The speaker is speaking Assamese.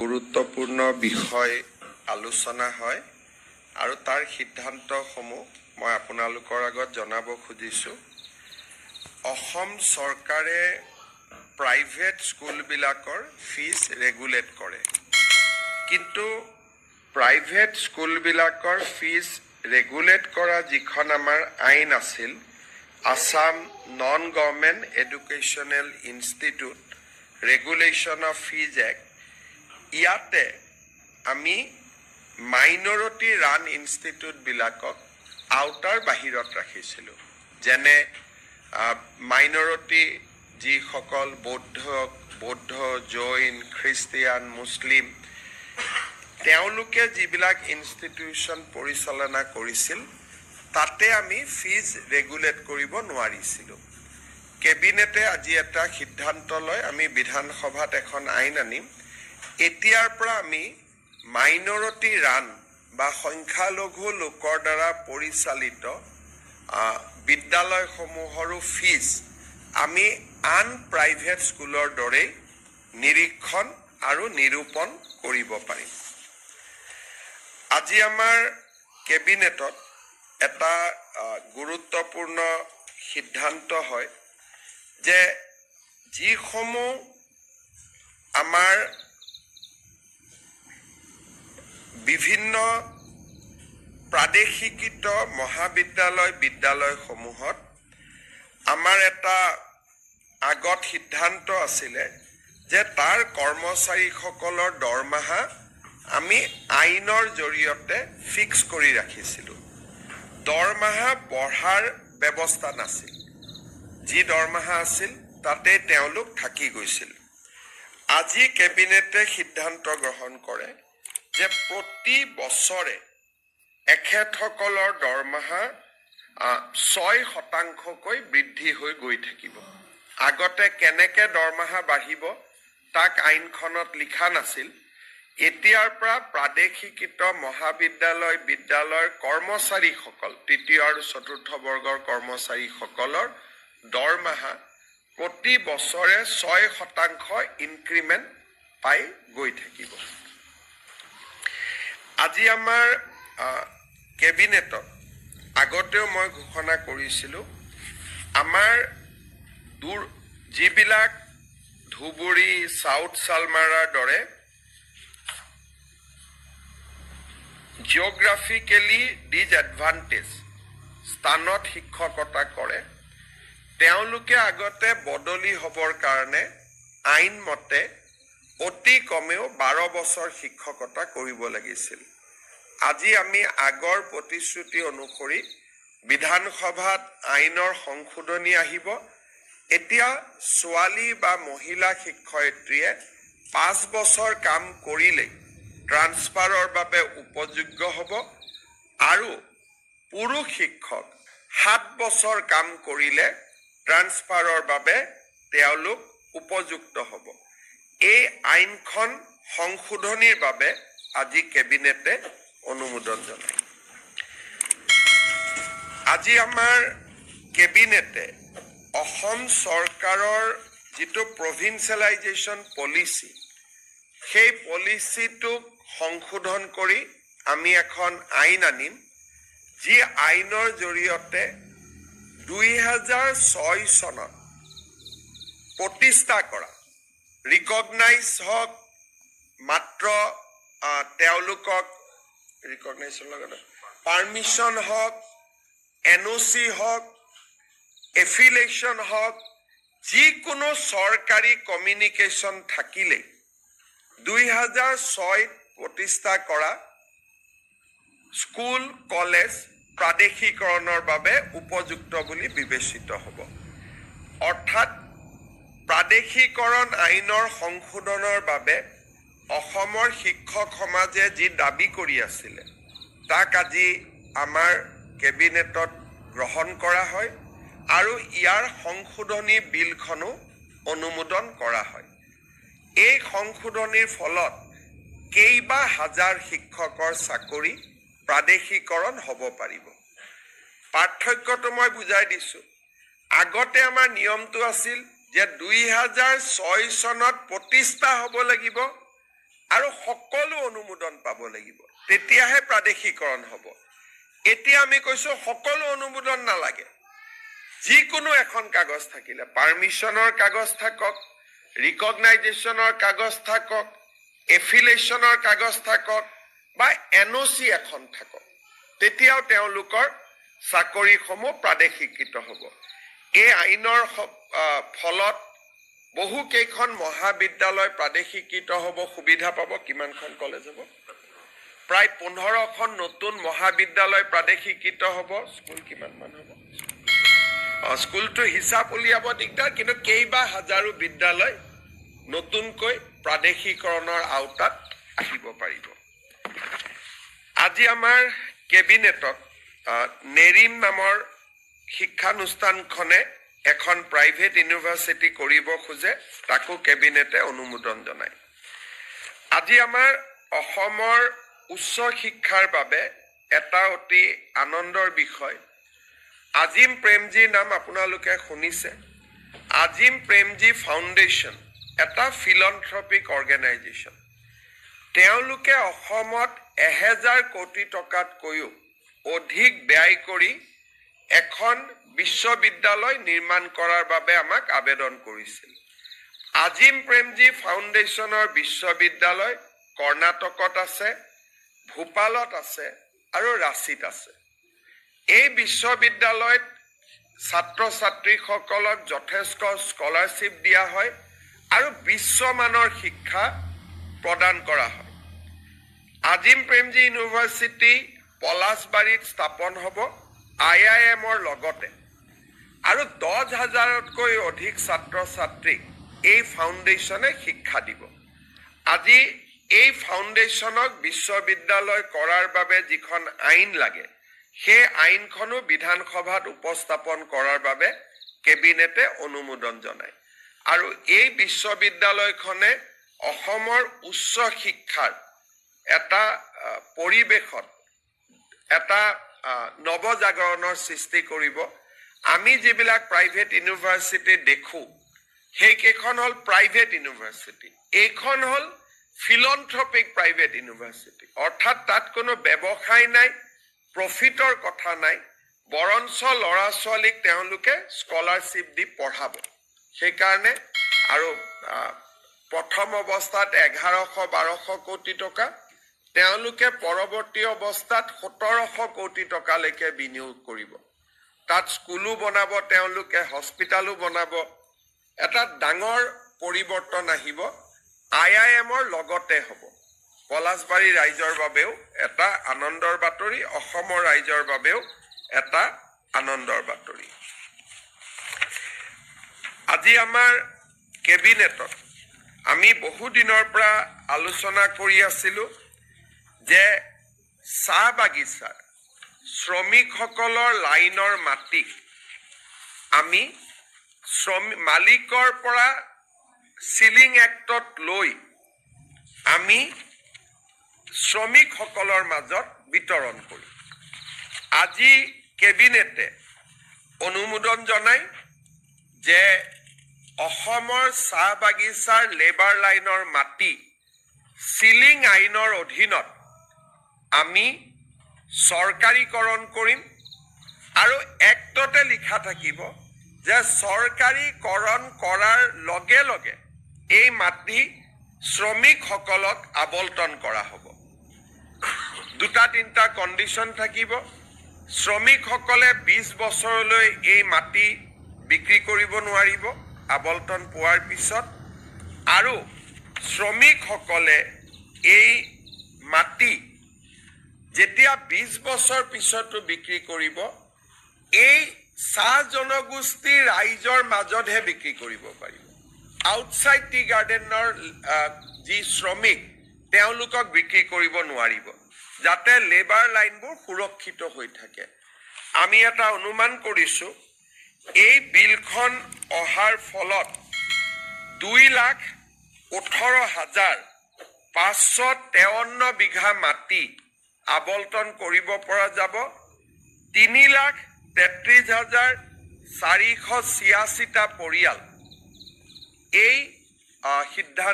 গুৰুত্বপূৰ্ণ বিষয় আলোচনা হয় আৰু তাৰ সিদ্ধান্তসমূহ মই আপোনালোকৰ আগত জনাব খুজিছোঁ। অসম চৰকাৰে প্ৰাইভেট স্কুলবিলাকৰ ফিজ ৰেগুলেট কৰে, কিন্তু প্ৰাইভেট স্কুলবিলাকৰ ফিজ ৰেগুলেট কৰা যিখন আমাৰ আইন আছিল, Assam non government educational institute regulation of fees act, ইয়াতে আমি মাইনৰিটি ৰান ইনষ্টিটিউটবিলাকক আউটাৰ বাহিৰত ৰাখিছিলোঁ। যেনে মাইনৰিটি যিসকল বৌদ্ধ, জৈন, খ্ৰীষ্টিয়ান, মুছলিম, তেওঁলোকে যিবিলাক ইনষ্টিটিউশ্যন পৰিচালনা কৰিছিল, তাতে আমি ফিজ ৰেগুলেট কৰিব নোৱাৰিছিলোঁ। কেবিনেটে আজি এটা সিদ্ধান্ত লয়, আমি বিধানসভাত এখন আইন আনিম। এতিয়াৰ পৰা আমি মাইনৰিটি ৰান বা সংখ্যালঘু লোকৰ দ্বাৰা পৰিচালিত বিদ্যালয়সমূহৰো ফিজ আমি আন প্ৰাইভেট স্কুলৰ দৰেই নিৰীক্ষণ আৰু নিৰূপণ কৰিব পাৰিম। আজি আমাৰ কেবিনেটত এটা গুৰুত্বপূৰ্ণ সিদ্ধান্ত হয় যে যিসমূহ আমাৰ বিভিন্ন প্ৰাদেশিকৃত বিদ্যালয়সমূহত আমাৰ এটা আগত সিদ্ধান্ত আছিলে যে তাৰ কৰ্মচাৰীসকলৰ দৰমহা আমি আইনৰ জৰিয়তে ফিক্স কৰি ৰাখিছিলোঁ। দৰমহা বঢ়াৰ ব্যৱস্থা নাছিল, যি দৰমহা আছিল তাতে তেওঁলোক থাকি গৈছিল। আজি কেবিনেটে সিদ্ধান্ত গ্ৰহণ কৰে যে প্ৰতি বছৰে এখেতসকলৰ দৰমহা 6% বৃদ্ধি হৈ গৈ থাকিব। আগতে কেনেকে দৰমহা বাঢ়িব তাক আইনখনত লিখা নাছিল। এতিয়াৰ পৰা প্ৰাদেশিকৃত বিদ্যালয়ৰ কৰ্মচাৰীসকল, তৃতীয় আৰু চতুৰ্থ বৰ্গৰ কৰ্মচাৰীসকলৰ দৰমহা প্ৰতি বছৰে 6% ইনক্ৰিমেণ্ট পাই গৈ থাকিব। আজি আমাৰ কেবিনেটত আগতেও মই ঘোষণা কৰিছিলোঁ, আমাৰ যিবিলাক ধুবুৰী, চাউথ চালমাৰাৰ দৰে জিঅ'গ্ৰাফিকেলি ডিজএডভান্টেজ স্থানত শিক্ষকতা কৰে, তেওঁলোকে আগতে বদলি হ'বৰ কাৰণে আইন মতে অতি কমেও 12 বছৰ শিক্ষকতা কৰিব লাগিছিল। আজি আমি আগৰ প্ৰতিশ্ৰুতি অনুসৰি বিধানসভাত আইনৰ সংশোধনী আহিব। এতিয়া ছোৱালী বা মহিলা শিক্ষয়িত্ৰীয়ে 5 বছৰ কাম কৰিলেই ট্ৰান্সফাৰৰ বাবে উপযোগ্য হ'ব আৰু পুৰুষ শিক্ষক 7 বছৰ কাম কৰিলে ট্ৰান্সফাৰৰ বাবে তেওঁলোক উপযুক্ত হ'ব। এই আইনখন সংশোধনীৰ বাবে আজি কেবিনেটে অনুমোদন জনায়। আজি আমাৰ কেবিনেটে অসম চৰকাৰৰ যিটো প্ৰভিন্সিয়েলাইজেশ্যন পলিচি, সেই পলিচিটোক সংশোধন কৰি আমি এখন আইন আনিম, যি আইনৰ জৰিয়তে 2006 চনত প্ৰতিষ্ঠা কৰা ৰিকগনাইজ হওক, মাত্ৰ তেওঁলোকক ৰিকগনাইজৰ লগতে পাৰ্মিশ্যন হওক, NOC হওক, এফিলেশ্যন হওক, যিকোনো চৰকাৰী কমিউনিকেশ্যন থাকিলেই 2006 প্ৰতিষ্ঠা কৰা স্কুল, কলেজ প্ৰাদেশিকৰণৰ বাবে উপযুক্ত বুলি বিবেচিত হ'ব। অৰ্থাৎ প্ৰাদেশিকৰণ আইনৰ সংশোধনৰ বাবে অসমৰ শিক্ষক সমাজে যি দাবী কৰি আছিলে, তাক আজি আমাৰ কেবিনেটত গ্ৰহণ কৰা হয় আৰু ইয়াৰ সংশোধনী বিলখনো অনুমোদন কৰা হয়। এই সংশোধনীৰ ফলত কেইবা হাজাৰ শিক্ষকৰ চাকৰি প্ৰাদেশিকৰণ হ'ব পাৰিব। পাৰ্থক্যটো মই বুজাই দিছোঁ। আগতে আমাৰ নিয়মটো আছিল যে 2006 চনত প্ৰতিষ্ঠা হ'ব লাগিব, আৰু সকলো অনুমোদন পাব লাগিব, তেতিয়াহে প্ৰাদেশিকৰণ হ'ব। এতিয়া আমি কৈছো সকলো অনুমোদন নালাগে, যিকোনো এখন কাগজ থাকিলে, পাৰ্মিশনৰ কাগজ থাকক, ৰিকগনাইজেশ্যনৰ কাগজ থাকক, এফিলেশ্যনৰ কাগজ থাকক বা NOC এখন থাকক, তেতিয়াও তেওঁলোকৰ চাকৰিসমূহ প্ৰাদেশিকৃত হ'ব। এই আইনৰ ফলত বহু কেইখন মহাবিদ্যালয় প্ৰাদেশিকৃত হ'ব, সুবিধা পাব। কিমানখন কলেজ হ'ব? প্ৰায় 15খন নতুন মহাবিদ্যালয় প্ৰাদেশিকৃত হ'ব। স্কুল কিমানমান হ'ব? স্কুলটো হিচাপ উলিয়াব দিগদাৰ, কিন্তু কেইবা হাজাৰো বিদ্যালয় নতুনকৈ প্ৰাদেশিকৰণৰ আওতাত আহিব পাৰিব। আজি আমাৰ কেবিনেটত নেৰিম নামৰ শিক্ষানুষ্ঠানখনে এখন প্ৰাইভেট ইউনিভাৰ্চিটি কৰিব খোজে, তাকো কেবিনেটে অনুমোদন জনায়। আজি আমাৰ অসমৰ উচ্চ শিক্ষাৰ বাবে এটা অতি আনন্দৰ বিষয়। আজিম প্ৰেমজীৰ নাম আপোনালোকে শুনিছে। আজিম প্ৰেমজী ফাউণ্ডেশ্যন এটা ফিলন্থ্ৰপিক অৰ্গেনাইজেশ্যন। তেওঁলোকে অসমত 1000 কোটি টকাতকৈও অধিক ব্যয় কৰি এখন বিশ্ববিদ্যালয় নিৰ্মাণ কৰাৰ বাবে আমাক আবেদন কৰিছিল। আজিম প্ৰেমজী ফাউণ্ডেশ্যনৰ বিশ্ববিদ্যালয় কৰ্ণাটকত আছে, ভূপালত আছে আৰু ৰাঁচীত আছে। এই বিশ্ববিদ্যালয়ত ছাত্ৰ ছাত্ৰীসকলক যথেষ্ট স্কলাৰশ্বিপ দিয়া হয় আৰু বিশ্বমানৰ শিক্ষা প্ৰদান কৰা হয়। আজিম প্ৰেমজী ইউনিভাৰ্চিটি পলাশবাৰীত স্থাপন হ'ব IIMৰ লগতে, আৰু 10,000তকৈ অধিক ছাত্ৰ ছাত্ৰীক এই ফাউণ্ডেশ্যনে শিক্ষা দিব। আজি এই ফাউণ্ডেশ্যনক বিশ্ববিদ্যালয় কৰাৰ বাবে যিখন আইন লাগে, সেই আইনখনো বিধানসভাত উপস্থাপন কৰাৰ বাবে কেবিনেটে অনুমোদন জনায়। আৰু এই বিশ্ববিদ্যালয়খনে অসমৰ উচ্চ শিক্ষাৰ এটা পৰিৱেশত এটা নৱজাগৰণৰ সৃষ্টি কৰিব। আমি যিবিলাক প্ৰাইভেট ইউনিভাৰ্চিটি দেখো, সেইকেইখন হ'ল প্ৰাইভেট ইউনিভাৰ্চিটি। এইখন হ'ল ফিলন্থ্ৰপিক প্ৰাইভেট ইউনিভাৰ্চিটি, অৰ্থাৎ তাত কোনো ব্যৱসায় নাই, প্ৰফিটৰ কথা নাই, বৰঞ্চ ল'ৰা ছোৱালীক তেওঁলোকে স্কলাৰশ্বিপ দি পঢ়াব। সেইকাৰণে আৰু প্ৰথম অৱস্থাত 1100-1200 কোটি টকা, তেওঁলোকে পৰৱৰ্তী অৱস্থাত 1700 কোটি টকালৈকে বিনিয়োগ কৰিব। তাত স্কুলো বনাব, তেওঁলোকে হস্পিটালো বনাব। এটা ডাঙৰ পৰিৱৰ্তন আহিব, IIMৰ লগতে হ'ব। পলাশবাৰী ৰাইজৰ বাবেও এটা আনন্দৰ বাতৰি, অসমৰ ৰাইজৰ বাবেও এটা আনন্দৰ বাতৰি। আজি আমাৰ কেবিনেটত আমি বহু দিনৰ পৰা আলোচনা কৰি আছিলোঁ যে চাহ বাগিচাৰ শ্ৰমিকসকলৰ লাইনৰ মাটি আমি মালিকৰ পৰা চিলিং এক্টত লৈ আমি শ্ৰমিকসকলৰ মাজত বিতৰণ কৰিম। আজি কেবিনেটে অনুমোদন জনায় যে অসমৰ চাহ বাগিচাৰ লেবাৰ লাইনৰ মাটি চিলিং আইনৰ অধীনত আমি চৰকাৰীকৰণ কৰিম, আৰু এক্টতে লিখা থাকিব যে চৰকাৰীকৰণ কৰাৰ লগে লগে এই মাটি শ্ৰমিকসকলক আবণ্টন কৰা হ'ব। 2-3টা কণ্ডিশ্যন থাকিব। শ্ৰমিকসকলে 20 বছৰলৈ এই মাটি বিক্ৰী কৰিব নোৱাৰিব আবণ্টন পোৱাৰ পিছত, আৰু শ্ৰমিকসকলে এই মাটি যেতিয়া 20 বছৰ পিছতো বিক্ৰী কৰিব, এই চাহ জনগোষ্ঠীৰ ৰাইজৰ মাজতহে বিক্ৰী কৰিব পাৰিব। আউটছাইড টি গাৰ্ডেনৰ যি শ্ৰমিক, তেওঁলোকক বিক্ৰী কৰিব নোৱাৰিব, যাতে লেবাৰ লাইনবোৰ সুৰক্ষিত হৈ থাকে। আমি এটা অনুমান কৰিছোঁ, এই বিলখন অহাৰ ফলত 2,18,553 বিঘা মাটি আবণ্টন কৰিব পৰা যাব। 3,33,486টা পৰিয়াল এই সিদ্ধান্ত